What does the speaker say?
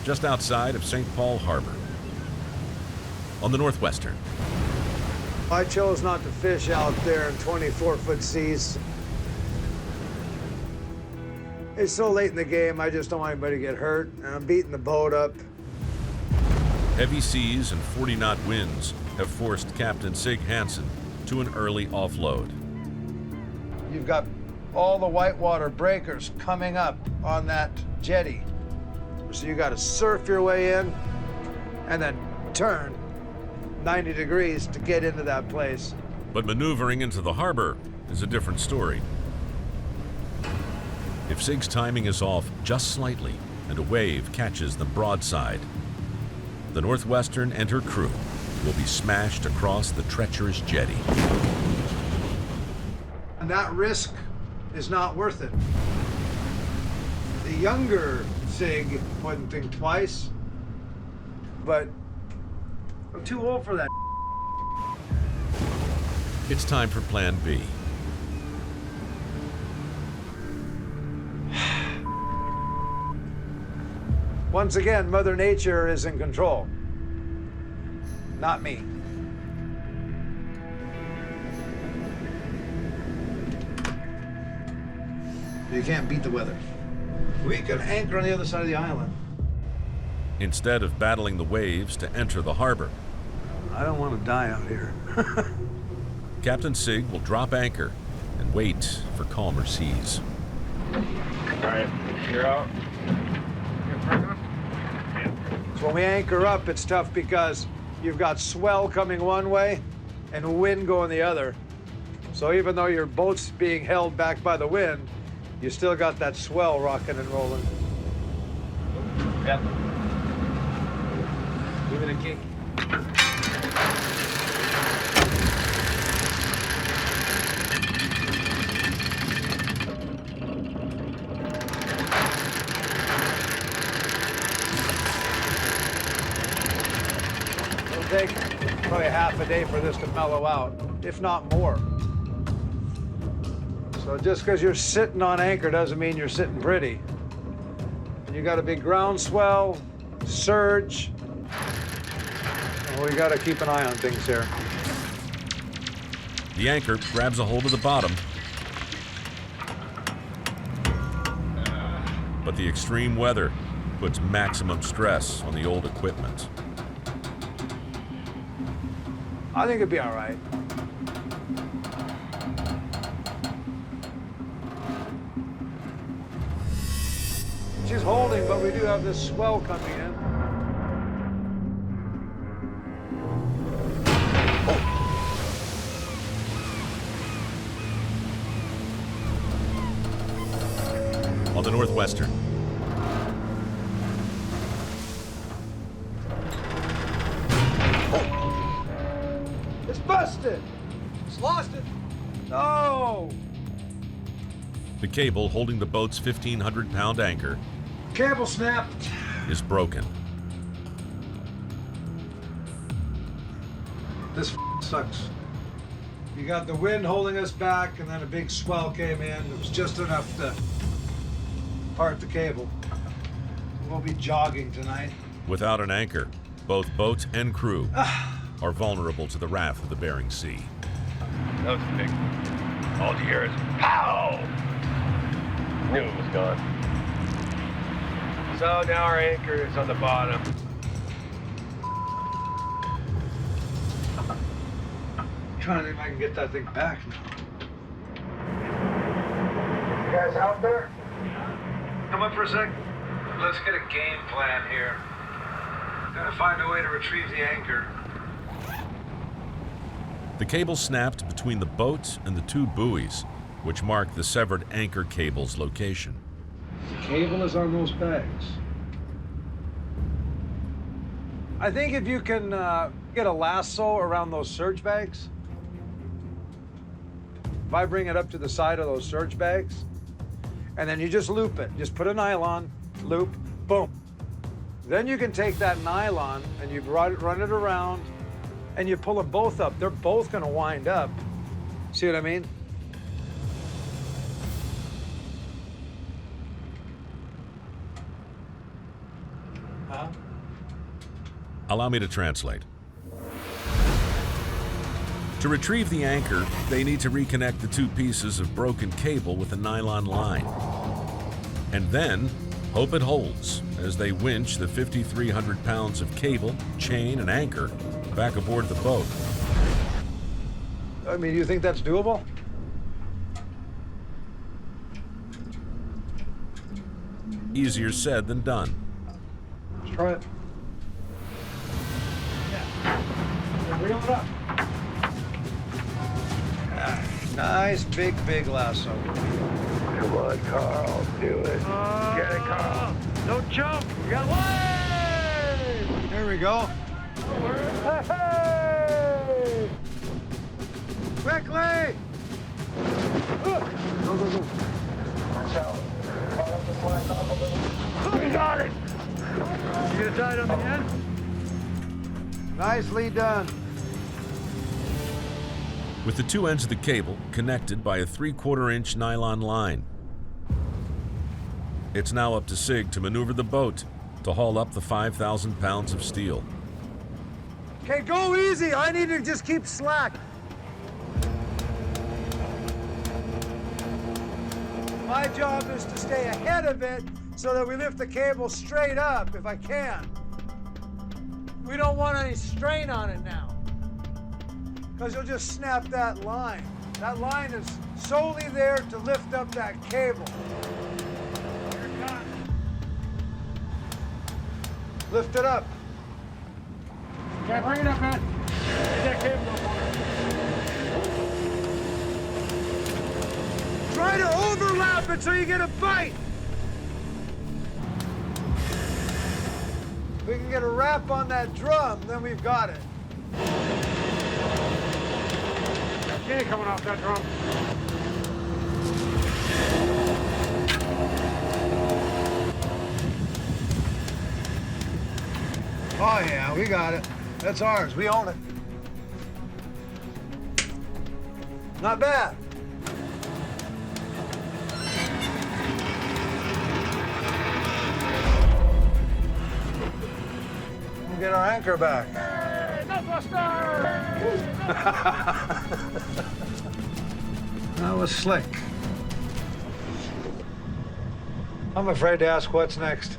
just outside of St. Paul Harbor. On the Northwestern. I chose not to fish out there in 24-foot seas. It's so late in the game, I just don't want anybody to get hurt, and I'm beating the boat up. Heavy seas and 40-knot winds have forced Captain Sig Hansen to an early offload. You've got all the whitewater breakers coming up on that jetty. So you got to surf your way in and then turn 90 degrees to get into that place. But maneuvering into the harbor is a different story. If Sig's timing is off just slightly and a wave catches them broadside, the Northwestern and her crew will be smashed across the treacherous jetty. And that risk is not worth it. The younger Sig wouldn't think twice, but I'm too old for that. It's time for Plan B. Once again, Mother Nature is in control, not me. You can't beat the weather. We can anchor on the other side of the island. Instead of battling the waves to enter the harbor, I don't want to die out here. Captain Sig will drop anchor and wait for calmer seas. All right, you're out. So when we anchor up, it's tough because you've got swell coming one way and wind going the other. So even though your boat's being held back by the wind, you still got that swell rocking and rolling. Yep. Give it a kick. It'll take probably half a day for this to mellow out, if not more. So just because you're sitting on anchor doesn't mean you're sitting pretty. You got a big groundswell, surge. Well, we got to keep an eye on things here. The anchor grabs a hold of the bottom, but the extreme weather puts maximum stress on the old equipment. I think it'd be all right. She's holding, but we do have this swell coming in. On the Northwestern. It's busted. It's lost it. No. The cable holding the boat's 1,500-pound anchor Cable snapped. is broken. This sucks. You got the wind holding us back, and then a big swell came in. It was just enough to part the cable. We'll be jogging tonight. Without an anchor, both boat and crew are vulnerable to the wrath of the Bering Sea. That was big. All you hear is pow! Knew it was gone. So now our anchor is on the bottom. I'm trying to think if I can get that thing back now. You guys out there? Come up for a sec. Let's get a game plan here. Gotta find a way to retrieve the anchor. The cable snapped between the boat and the two buoys, which mark the severed anchor cable's location. The cable is on those bags. I think if you can get a lasso around those surge bags, if I bring it up to the side of those surge bags, and then you just loop it, just put a nylon, loop, boom. Then you can take that nylon and you run it around and you pull them both up. They're both gonna wind up. See what I mean? Huh? Allow me to translate. To retrieve the anchor, they need to reconnect the two pieces of broken cable with a nylon line. And then, hope it holds as they winch the 5,300 pounds of cable, chain, and anchor back aboard the boat. I mean, you think that's doable? Easier said than done. Let's try it. Yeah. Reel it up. Nice, big lasso. Come on, Carl. Do it. Get it, Carl. Don't jump. You got way. There we go. Hey! Quickly! Go. We got it. You gonna tie it up again? Nicely done. With the two ends of the cable connected by a 3/4-inch nylon line. It's now up to Sig to maneuver the boat to haul up the 5,000 pounds of steel. Okay, go easy. I need to just keep slack. My job is to stay ahead of it so that we lift the cable straight up if I can. We don't want any strain on it now, because you'll just snap that line. That line is solely there to lift up that cable. You're done. Lift it up. Okay, bring it up, man. Get that cable up on it. Try to overlap it so you get a bite. We can get a wrap on that drum, then we've got it. Skinny coming off that drum. Oh yeah, we got it. That's ours, we own it. Not bad. We'll get our anchor back. That was slick. I'm afraid to ask what's next.